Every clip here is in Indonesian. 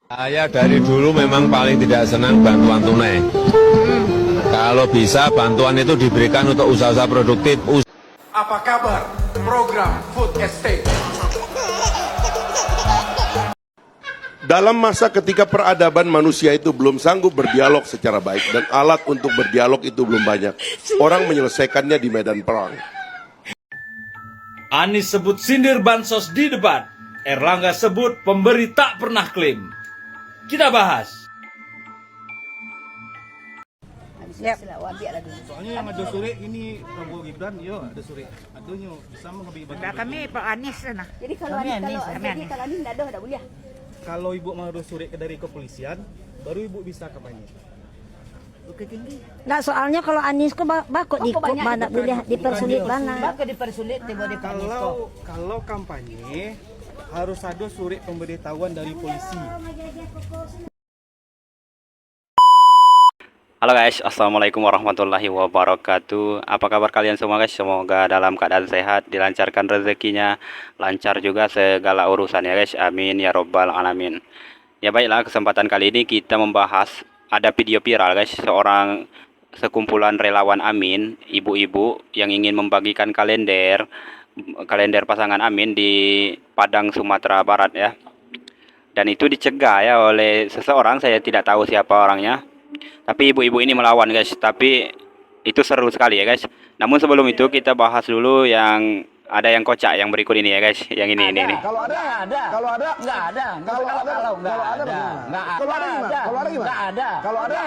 Saya dari dulu memang paling tidak senang bantuan tunai. Kalau bisa bantuan itu diberikan untuk usaha-usaha produktif. Apa kabar program Food Estate? Dalam masa ketika peradaban manusia itu belum sanggup berdialog secara baik dan alat untuk berdialog itu belum banyak, orang menyelesaikannya di medan perang. Anies sebut sindir bansos di debat. Erlangga sebut pemberi tak pernah klaim. Kita bahas. Soalnya yang ada sore ini Prabowo Gibran, yo ada sore. Aduhnya bisa mengambil bagi. Kami Pak Anies sana. Jadi kalau Anies tidak ada boleh. Kalau ibu mau ada sore dari kepolisian, baru ibu bisa kampanye. Bukit Tinggi. Nggak, soalnya kalau Anies kok bakok di mana boleh dipersulit mana. Bakal dipersulit tiba di Pak Anies kok. Kalau kampanye harus ada surat pemberitahuan dari polisi. Halo guys, assalamualaikum warahmatullahi wabarakatuh. Apa kabar kalian semua guys? Semoga dalam keadaan sehat, dilancarkan rezekinya, lancar juga segala urusannya guys. Amin ya robbal alamin. Ya baiklah, kesempatan kali ini kita membahas ada video viral guys, seorang sekumpulan relawan Amin, ibu-ibu yang ingin membagikan kalender pasangan Amin di Padang, Sumatera Barat ya. Dan itu dicegah ya oleh seseorang, saya tidak tahu siapa orangnya. Tapi ibu-ibu ini melawan guys, tapi itu seru sekali ya guys. Namun sebelum itu kita bahas dulu yang ada yang kocak yang berikut ini ya guys. Yang ini. Kalau ada, kalau ada, nggak ada. Kalau ada, nggak ada. Nggak ada. Kalau ada gimana? Nggak ada. Kalau ada,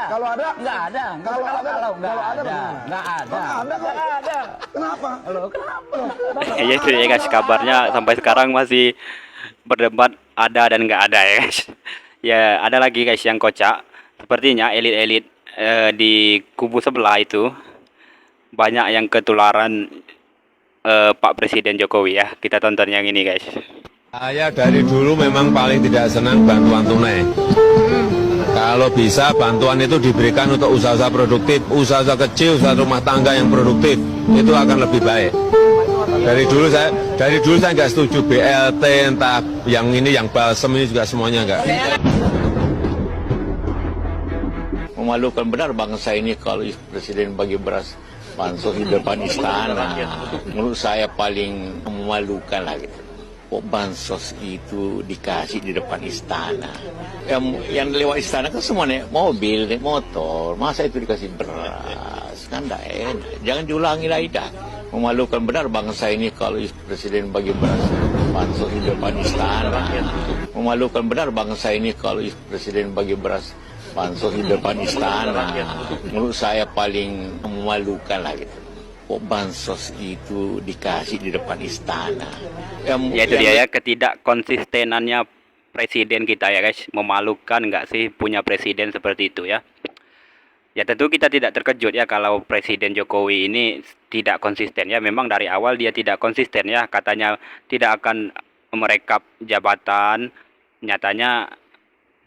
kalau ada, nggak ada. Kalau ada, nggak ada. Nggak ada. Nggak ada. Kenapa? Loh, kenapa? Ya itu ya guys, kabarnya sampai sekarang masih berdebat ada dan nggak ada ya guys. Ya ada lagi guys yang kocak. Sepertinya elit-elit di kubu sebelah itu banyak yang ketularan Pak Presiden Jokowi ya. Kita tonton yang ini guys. Saya dari dulu memang paling tidak senang bantuan tunai. Kalau bisa bantuan itu diberikan untuk usaha-usaha produktif, usaha-usaha kecil, usaha rumah tangga yang produktif, itu akan lebih baik. Dari dulu saya nggak setuju BLT, entah yang ini, yang balsem ini juga semuanya nggak. Memalukan benar bangsa ini kalau presiden bagi beras bansos di depan istana. Menurut saya paling memalukan lah gitu. Kok bansos itu dikasih di depan istana? Yang lewat istana kan semuanya mobil, motor. Masa itu dikasih beras? Kan tidak enak. Jangan diulangi lagi dah. Memalukan benar bangsa ini kalau presiden bagi beras bansos di depan istana. Memalukan benar bangsa ini kalau presiden bagi beras bansos di depan istana. Menurut saya paling memalukan lah gitu. Kok bansos itu dikasih di depan istana? Ya itu dia ya, ketidakkonsistenannya presiden kita ya guys. Memalukan nggak sih punya presiden seperti itu ya. Ya tentu kita tidak terkejut ya kalau Presiden Jokowi ini tidak konsisten ya. Memang dari awal dia tidak konsisten ya. Katanya tidak akan merekap jabatan. Nyatanya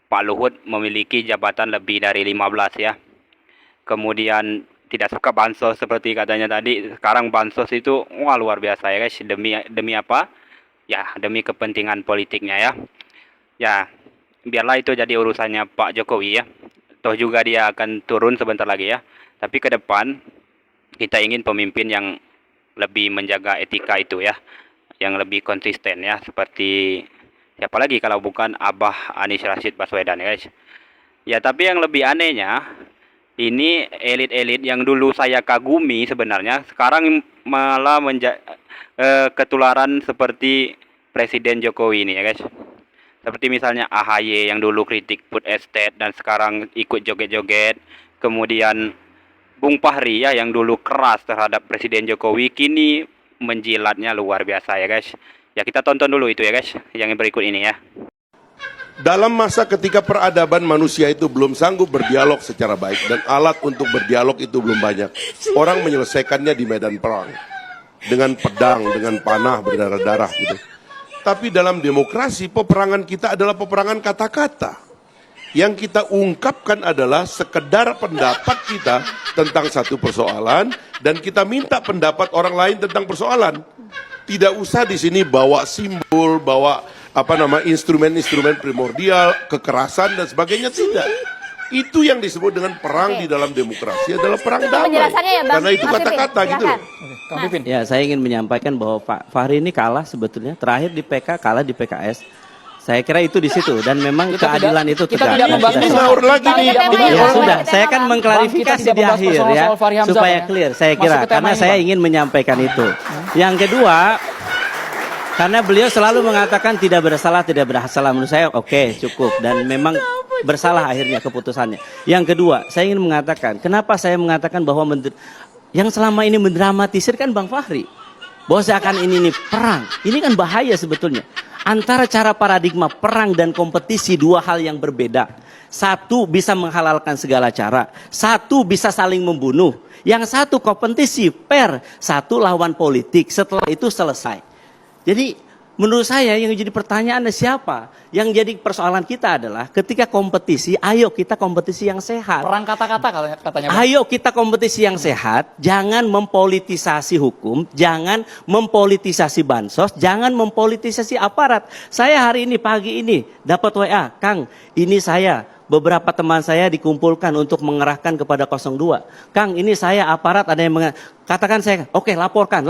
Pak Luhut memiliki jabatan lebih dari 15 ya. Kemudian tidak suka bansos seperti katanya tadi. Sekarang bansos itu wah luar biasa ya guys. Demi apa? Ya demi kepentingan politiknya ya. Ya biarlah itu jadi urusannya Pak Jokowi ya. Toh juga dia akan turun sebentar lagi ya. Tapi ke depan kita ingin pemimpin yang lebih menjaga etika itu ya. Yang lebih konsisten ya, seperti siapa lagi kalau bukan Abah Anies Rashid Baswedan ya guys. Ya tapi yang lebih anehnya, ini elit-elit yang dulu saya kagumi sebenarnya, sekarang malah ketularan seperti Presiden Jokowi ini ya guys. Seperti misalnya AHY yang dulu kritik food estate dan sekarang ikut joget-joget. Kemudian Bung Fahri ya yang dulu keras terhadap Presiden Jokowi, kini menjilatnya luar biasa ya guys. Ya kita tonton dulu itu ya guys, yang berikut ini ya. Dalam masa ketika peradaban manusia itu belum sanggup berdialog secara baik dan alat untuk berdialog itu belum banyak, orang menyelesaikannya di medan perang. Dengan pedang, dengan panah berdarah-darah gitu. Tapi dalam demokrasi, peperangan kita adalah peperangan kata-kata. Yang kita ungkapkan adalah sekedar pendapat kita tentang satu persoalan, dan kita minta pendapat orang lain tentang persoalan. Tidak usah di sini bawa simbol, bawa instrumen-instrumen primordial, kekerasan dan sebagainya, tidak. Itu yang disebut dengan perang di dalam demokrasi adalah perang damai. Penjelasannya ya, Bang. Karena itu Mas Pipin, kata-kata gitu loh. Kang Pipin. Ya, saya ingin menyampaikan bahwa Pak Fahri ini kalah sebetulnya. Terakhir di PK, kalah di PKS. Saya kira itu di situ dan memang keadilan itu tegak. Ini ngawur lagi nih. Ya sudah, saya kan mengklarifikasi di akhir ya supaya clear. Saya kira karena saya ingin menyampaikan itu. Yang kedua, karena beliau selalu mengatakan tidak bersalah, menurut saya oke, cukup dan memang bersalah akhirnya keputusannya. Yang kedua, saya ingin mengatakan, kenapa saya mengatakan bahwa yang selama ini mendramatisir kan Bang Fahri, bahwa seakan ini perang, ini kan bahaya sebetulnya. Antara cara paradigma perang dan kompetisi dua hal yang berbeda. Satu bisa menghalalkan segala cara, satu bisa saling membunuh. Yang satu kompetisi fair, satu lawan politik. Setelah itu selesai. Jadi menurut saya yang jadi pertanyaan siapa? Yang jadi persoalan kita adalah ketika kompetisi, ayo kita kompetisi yang sehat. Perang kata-kata kalau katanya. Ayo kita kompetisi yang sehat, jangan mempolitisasi hukum, jangan mempolitisasi bansos, jangan mempolitisasi aparat. Saya hari ini pagi ini dapat WA, Kang, ini saya beberapa teman saya dikumpulkan untuk mengerahkan kepada 02. Kang, ini saya aparat ada yang katakan saya, oke, laporkan.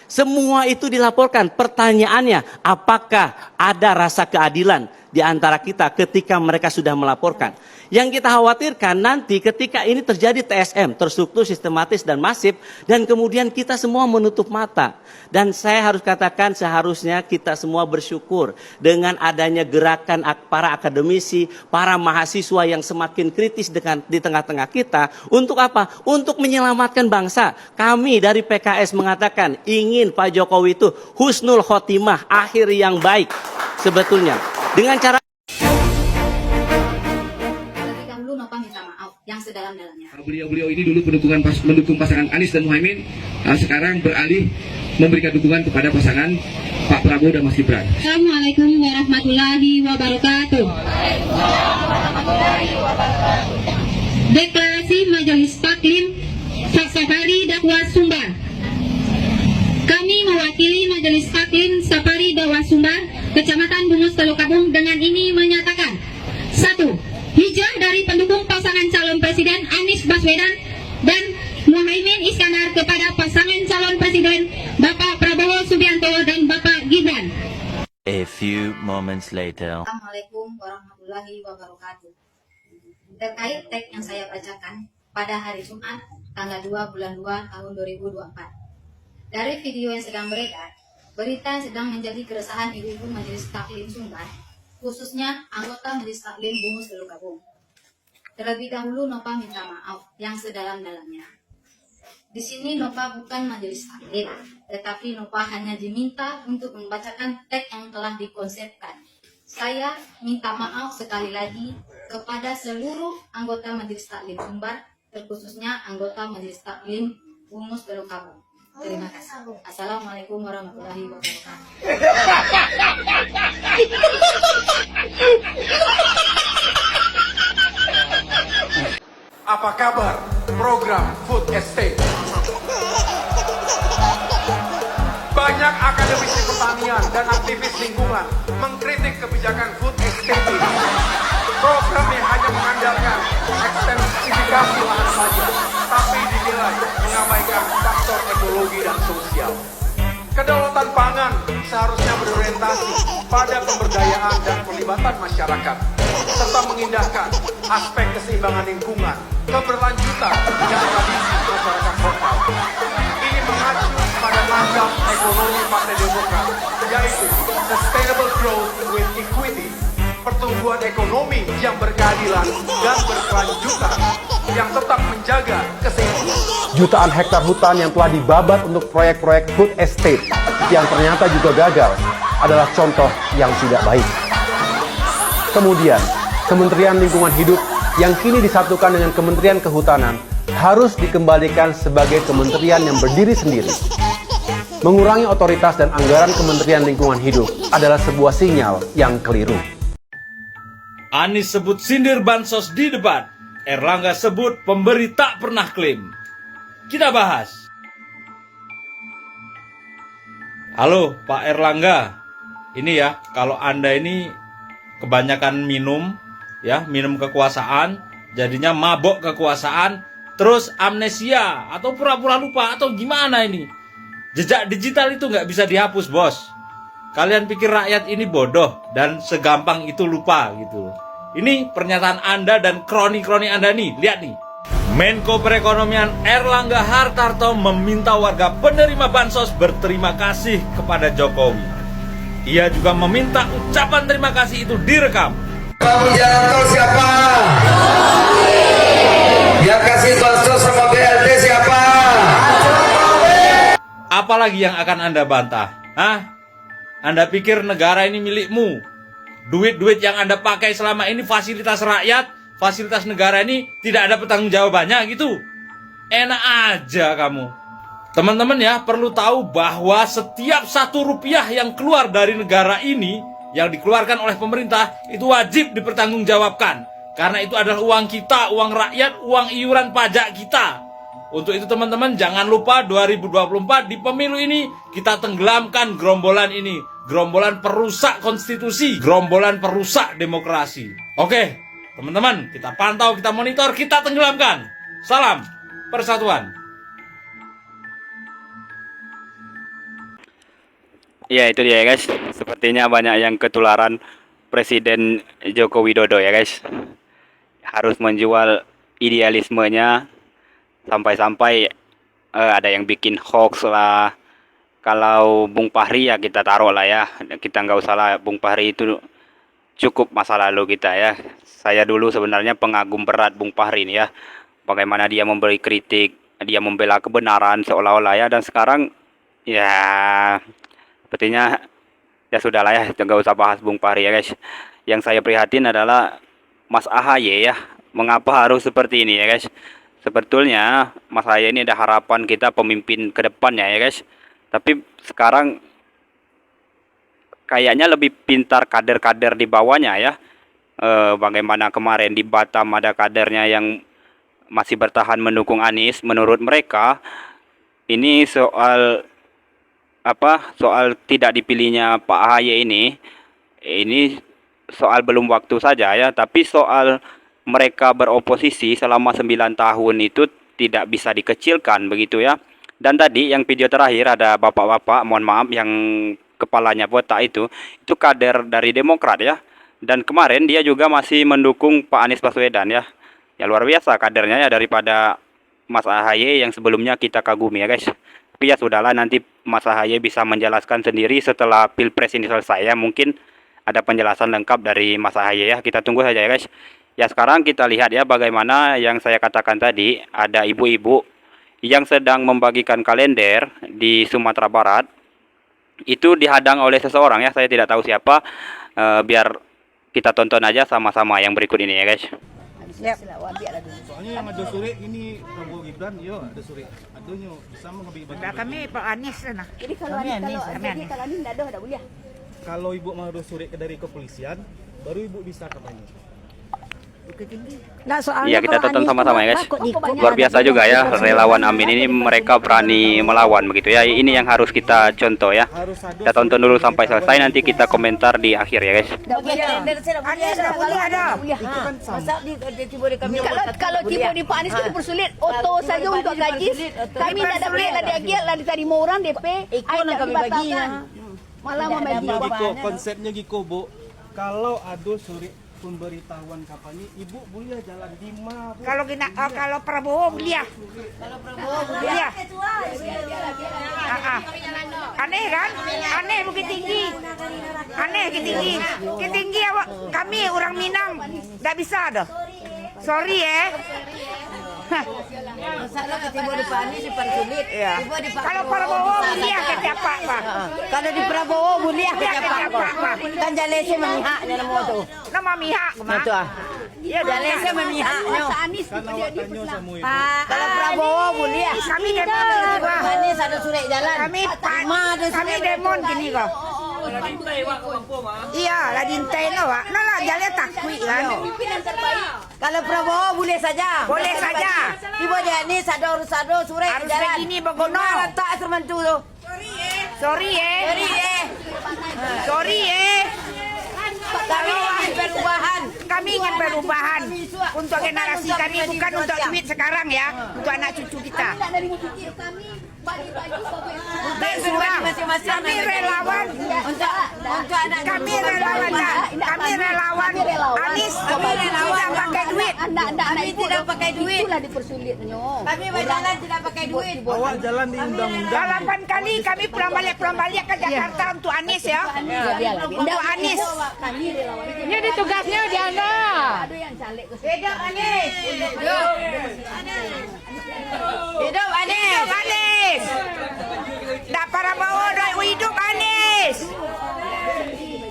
Semua itu dilaporkan. Pertanyaannya, apakah ada rasa keadilan di antara kita ketika mereka sudah melaporkan? Yang kita khawatirkan nanti ketika ini terjadi TSM, terstruktur, sistematis, dan masif, dan kemudian kita semua menutup mata. Dan saya harus katakan seharusnya kita semua bersyukur dengan adanya gerakan para akademisi, para mahasiswa yang semakin kritis di tengah-tengah kita. Untuk apa? Untuk menyelamatkan bangsa. Kami dari PKS mengatakan ingin Pak Jokowi itu husnul khotimah, akhir yang baik sebetulnya. Dengan cara yang sedalam-dalamnya. Beliau ini dulu mendukung pasangan Anies dan Muhaimin, sekarang beralih memberikan dukungan kepada pasangan Pak Prabowo dan Mas Gibran. Assalamualaikum warahmatullahi wabarakatuh. Deklarasi Majelis Taklim Safari Dakwah Sumbar. Kami mewakili Majelis Taklim Safari Dakwah Sumbar, Kecamatan Bungus, Telukabung dengan ini menyatakan: 1. Hijrah dari pendukung pasangan calon presiden Anies Baswedan dan Muhaimin Iskandar kepada pasangan calon presiden Bapak Prabowo Subianto dan Bapak Gibran. A few moments later. Assalamualaikum warahmatullahi wabarakatuh. Terkait teks yang saya bacakan pada hari Jumat tanggal 2 bulan 2 tahun 2024. Dari video yang sedang beredar, berita yang sedang menjadi keresahan ibu-ibu Majelis Taklim Sumbar, khususnya anggota Majelis Taklim Bungus Telukabung. Terlebih dahulu Nova minta maaf yang sedalam-dalamnya. Di sini Nova bukan Majelis Taklim, tetapi Nova hanya diminta untuk membacakan teks yang telah dikonsepkan. Saya minta maaf sekali lagi kepada seluruh anggota Majelis Taklim Sumbar, terkhususnya anggota Majelis Taklim Bungus Telukabung. Terima kasih. Assalamualaikum warahmatullahi wabarakatuh. Apa kabar program Food Estate? Banyak akademisi pertanian dan aktivis lingkungan mengkritik kebijakan Food Estate ini. Program yang hanya mengandalkan ekstensifikasi lahan saja, tapi dinilai mengabaikan faktor ekologi dan sosial. Kedaulatan pangan seharusnya berorientasi pada pemberdayaan dan pelibatan masyarakat, serta mengindahkan aspek keseimbangan lingkungan, keberlanjutan, dan tradisi masyarakat lokal. Ini mengacu pada mazhab ekonomi Partai Demokrat, yaitu sustainable growth with equity, pertumbuhan ekonomi yang berkeadilan dan berkelanjutan, yang tetap menjaga keseimbangan. Jutaan hektar hutan yang telah dibabat untuk proyek-proyek food estate yang ternyata juga gagal adalah contoh yang tidak baik. Kemudian, Kementerian Lingkungan Hidup yang kini disatukan dengan Kementerian Kehutanan harus dikembalikan sebagai kementerian yang berdiri sendiri. Mengurangi otoritas dan anggaran Kementerian Lingkungan Hidup adalah sebuah sinyal yang keliru. Anies sebut sindir bansos di debat. Erlangga sebut pemberi tak pernah klaim. Kita bahas. Halo Pak Erlangga, ini ya, kalau Anda ini kebanyakan minum, ya, minum kekuasaan, jadinya mabok kekuasaan, terus amnesia, atau pura-pura lupa, atau gimana ini? Jejak digital itu nggak bisa dihapus, bos. Kalian pikir rakyat ini bodoh dan segampang itu lupa gitu. Ini pernyataan Anda dan kroni-kroni Anda nih, lihat nih. Menko Perekonomian Erlangga Hartarto meminta warga penerima bansos berterima kasih kepada Jokowi. Ia juga meminta ucapan terima kasih itu direkam. Kamu jalan tol siapa? Yang kasih bansos sama BLT siapa? Apalagi yang akan Anda bantah? Hah? Anda pikir negara ini milikmu? Duit-duit yang Anda pakai selama ini fasilitas rakyat, fasilitas negara ini tidak ada pertanggungjawabannya gitu? Enak aja kamu. Teman-teman ya, perlu tahu bahwa setiap 1 rupiah yang keluar dari negara ini, yang dikeluarkan oleh pemerintah, itu wajib dipertanggungjawabkan. Karena itu adalah uang kita, uang rakyat, uang iuran pajak kita. Untuk itu teman-teman jangan lupa 2024 di pemilu ini kita tenggelamkan gerombolan ini. Gerombolan perusak konstitusi, gerombolan perusak demokrasi. Oke, teman-teman, kita pantau, kita monitor, kita tenggelamkan. Salam persatuan. Ya itu dia ya guys, sepertinya banyak yang ketularan Presiden Joko Widodo ya guys. Harus menjual idealismenya, sampai-sampai ada yang bikin hoax lah. Kalau Bung Fahri ya kita taruh lah ya, kita nggak usah lah, Bung Fahri itu cukup masa lalu kita ya. Saya dulu sebenarnya pengagum berat Bung Fahri ini ya, bagaimana dia memberi kritik, dia membela kebenaran seolah-olah ya, dan sekarang ya sepertinya ya sudahlah ya, nggak usah bahas Bung Fahri ya guys. Yang saya prihatin adalah Mas AHY ya, mengapa harus seperti ini ya guys. Sebetulnya Mas AHY ini ada harapan kita pemimpin ke depannya ya guys. Tapi sekarang kayaknya lebih pintar kader-kader di bawahnya ya. Bagaimana kemarin di Batam ada kadernya yang masih bertahan mendukung Anies. Menurut mereka ini soal soal tidak dipilihnya Pak AHY ini soal belum waktu saja ya, tapi soal mereka beroposisi selama 9 tahun itu tidak bisa dikecilkan begitu ya. Dan tadi yang video terakhir ada bapak-bapak, mohon maaf, yang kepalanya botak itu kader dari Demokrat ya. Dan kemarin dia juga masih mendukung Pak Anies Baswedan ya. Ya luar biasa kadernya ya, daripada Mas AHY yang sebelumnya kita kagumi ya guys. Tapi ya sudahlah, nanti Mas AHY bisa menjelaskan sendiri setelah Pilpres ini selesai ya. Mungkin ada penjelasan lengkap dari Mas AHY ya. Kita tunggu saja ya guys. Ya sekarang kita lihat ya bagaimana yang saya katakan tadi, ada ibu-ibu yang sedang membagikan kalender di Sumatera Barat. Itu dihadang oleh seseorang ya, saya tidak tahu siapa. Biar kita tonton aja sama-sama yang berikut ini ya guys. Soalnya yang ada sore ini Prabowo Gibran, yo ada sore. Aduhnya sama ngebagi-bagi. Kami Pak Anies sana. Jadi kalau Anies enggak ada boleh. Kalau ibu mau ada sore dari kepolisian, baru ibu bisa katanya. Nah, Iya kita tonton sama-sama ya guys. Luar biasa juga ya relawan Amin ini, mereka berani melawan begitu ya. Ini yang harus kita contoh ya. Kita tonton dulu sampai selesai, nanti kita komentar di akhir ya guys. Kalau tiba di Pak Anies kita persulit oto saja untuk gaji. Kami tidak ada beli lagi lagi tadi mau orang DP. Ikon kami bagi. Malah membagi. Konsepnya Giko Bu, kalau ada sore pemberitahuan kampanye, ibu boleh jalan 5 Bu. Kalau Prabowo boleh. Boleh. Aneh kan? Aneh bukit tinggi. Aneh bukit tinggi. Bukit tinggi awak kami orang Minang enggak bisa dah. Sorry Masalah ketiba di Pak Anies dipersulit. Kalau Prabowo boleh kata Pak. Kalau di Prabowo boleh kata Pak. Kan jalese memihaknya nama tu. Nama mihak. Betul ah. Ya jalese memihaknya. Anies Kalau Prabowo boleh. Kami demon. Pak Anies ada surat jalan. Kami demon gini kok. Iya, lah dintai no, Pak. Nah, jalan takwi kan. Kalau Prabowo boleh saja. Boleh saja. Tiba dia ni sado surat harus jalan. begini begono. Tak sementu tu. Sorry. Sorry kami ingin perubahan untuk generasi kami, bukan untuk duit sekarang ya, untuk anak cucu kita. Kami relawan, kami relawan Anies tidak pakai duit. Kami tidak pakai duit. Itulah dipersulitnya. Kami berjalan tidak pakai duit. Awak jalan di undang-undang. 8 kali kami pulang balik ke Jakarta untuk Anies ya. Untuk Anies. Ini tugasnya Diana. Hidup Anies. Hidup Anies. Tak para bawa hidup Anies.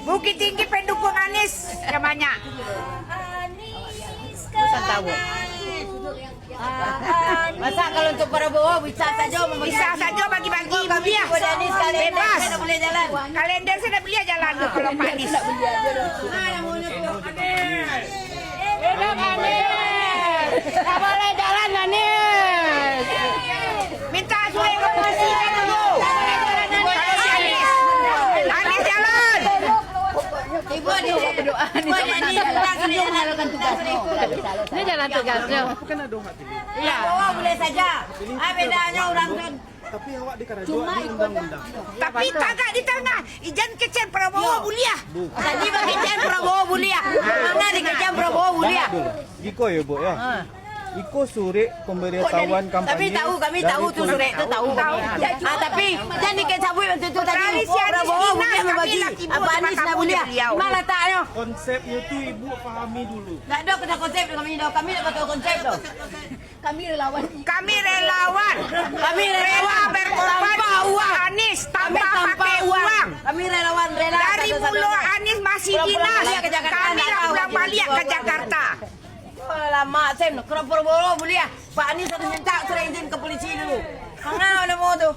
Bukit Tinggi pendukung Anies yang banyak. Tahu. Masa kalau untuk Prabowo bisa saja bagi-bagi dia. Bebas. Kalender saya dah beli jalan tu kalau Pak Anies. Hidup Anies. Tak boleh jalan Anies. Minta surat informasikan dulu. Anies jalan. Ibu berdoa ini jalan tugasnya. Ya, boleh saja. Bedanya orang tu. Tapi awak dikarajua di undang-undang. Tapi tagak di tengah. Ijan kecil Prabowo buliah. Tadi bagi kecil Prabowo buliah. Mana dikecil Prabowo buliah? Iko ya, Bu ya. Iko surat pemberitahuan kampanye. Tapi kami tahu tu surat tu tahu. Tapi jangan dikecabui waktu tu tadi. Prabowo buliah membagi. Apa Anies nak buliah? Mana letaknya? Konsepnya tu Ibu fahami dulu. Tak ada kena konsep kami dah. Kami dah tahu konsep tu. Kami relawan. Kami rela berkorban uang Anies tanpa pakai uang. Kami relawan rela. Dari mulu Anies masih dinas. Kami dah pulang balik ke Jakarta. Lama Sam, kalau Prabowo boleh ya. Pak Anies harus minta surat izin ke polisi dulu. Mana mau tu?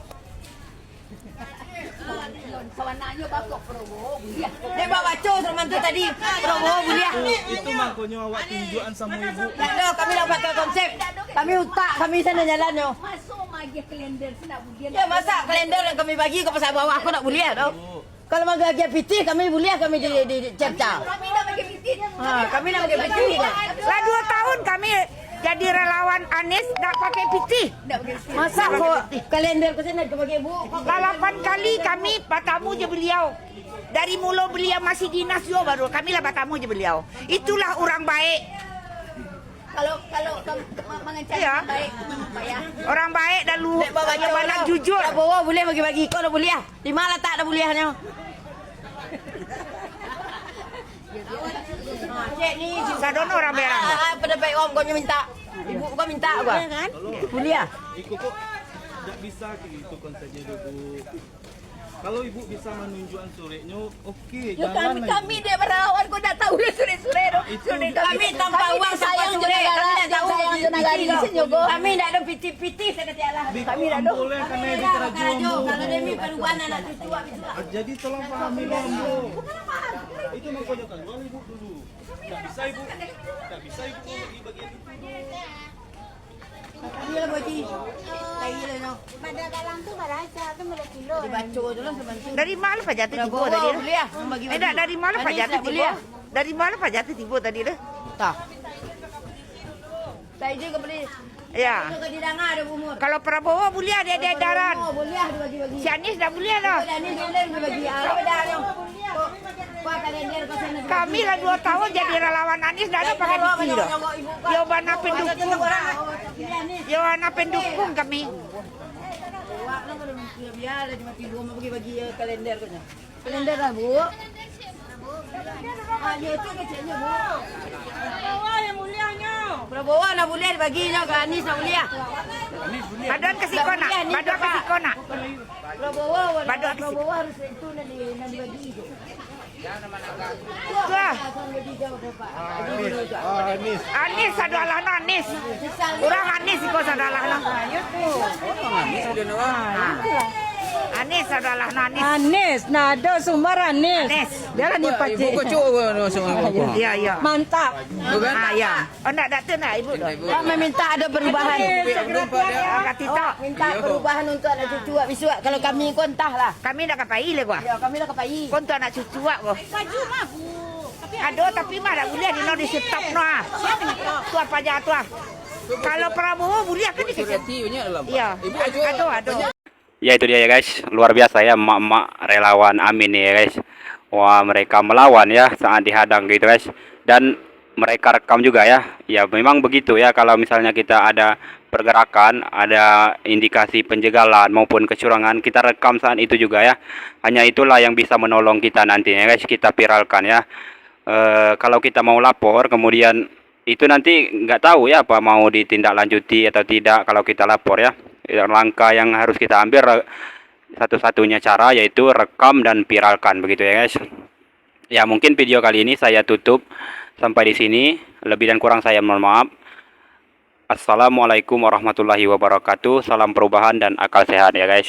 Sawananya bakok Prabowo buliah. Dia bawa baca sama tu tadi. Prabowo buliah. Itu makanya awak tunjukkan sama Ibu. Tak ada, kami dah pakai konsep. Kami utak, kami sana jalan tu. Masuk bagi kalender nak buliah. Ya masa kalender yang kami bagi ke pasal bawah aku nak buliah tu. Kalau bagi lagi piti kami buliah kami di cepca. Kami dah bagi piti. Kami nak bagi piti. Lah 2 tahun kami jadi relawan Anies nak pakai piti. Masa kok kalender ke sana ke bagi Ibu? 8 kali kami bertamu je beliau. Dari mula beliau masih dinas yo baru kami lah bertamu je beliau. Itulah orang baik. Kalau mengencang baik, orang baik dan lu banyak jujur. Prabowo boleh bagi-bagi kau dah buliah. Di mana tak ada buliahnya? Cik ni sadono orang berang. Pada baik om kau minta. Ibu kau minta apa? Buliah. Iku kok tak bisa gitu konsepnya dulu. Kalau Ibu bisa menunjukkan suratnya, okey. Jalan kami dia relawan kau dah tahu surat-surat. Kami tanpa uang sayang je negara. Kami tak ada piti-piti saya kata Allah. Kami tak ada. Boleh kena dikerajaan. Kalau demi perubahan anak cucu jadi tolong pahami dulu. Itu makanya tanggung Ibu dulu. Tak bisa Ibu bagi bagian itu. Dia bagi. Kayak no. Pada dalam tu berasa tu kilo. Dibaca dulu sebentar. Dari mana Pak Jati tiba tadi? Dari mana Pak Jati tiba? Dari mana Pak Jati tiba tadi dah? Tak. Saya juga beli. Ya. Kalau Prabowo boleh ada edaran. Si Anies dah boleh dah. Kami lah 2 tahun jadi relawan Anies dah ada pakai bukti dah. Yowana pendukung. Yowana pendukung kami. Biar cuma tidur mau bagi kalender kau. Kalender lah Bu. Ya itu kecilnya Bu. Prabowo yang mulianya. Prabowo nak boleh baginya ke Anies nak boleh. Badan ke Sikona. Badan ke Sikona. Prabowo harus itu nak dibagi. Tuh. Anies adalah Anies. Orang Anies ikut adalah. Anis adalah Anis. Anis, nado sumber Anis. Dia kan yang pasti. Ibu kok cukup Iya, iya. Mantap. Bukan? Ah, ya. Oh, nak tu nak ibu. Kami minta ada perubahan. Katita. Minta perubahan untuk anak cucu wak bisu wak. Kalau kami kontah lah. Kami nak kapai le gua. Ya, kami nak kepai. Kon tu anak cucu wak gua. Aduh, tapi mah dah boleh di no di stop no. Tu apa aja tu. Kalau Prabowo boleh kan di situ. Iya. Aduh. Ya itu dia ya guys, luar biasa ya emak-emak relawan Amin ya guys. Wah mereka melawan ya saat dihadang gitu guys. Dan mereka rekam juga ya. Ya memang begitu ya kalau misalnya kita ada pergerakan, ada indikasi penjagalan maupun kecurangan, kita rekam saat itu juga ya. Hanya itulah yang bisa menolong kita nantinya guys, kita viralkan ya. Kalau kita mau lapor kemudian itu nanti nggak tahu ya apa mau ditindaklanjuti atau tidak kalau kita lapor ya. Langkah yang harus kita ambil satu-satunya cara yaitu rekam dan viralkan begitu ya guys. Ya mungkin video kali ini saya tutup sampai di sini. Lebih dan kurang saya mohon maaf. Assalamualaikum warahmatullahi wabarakatuh. Salam perubahan dan akal sehat ya guys.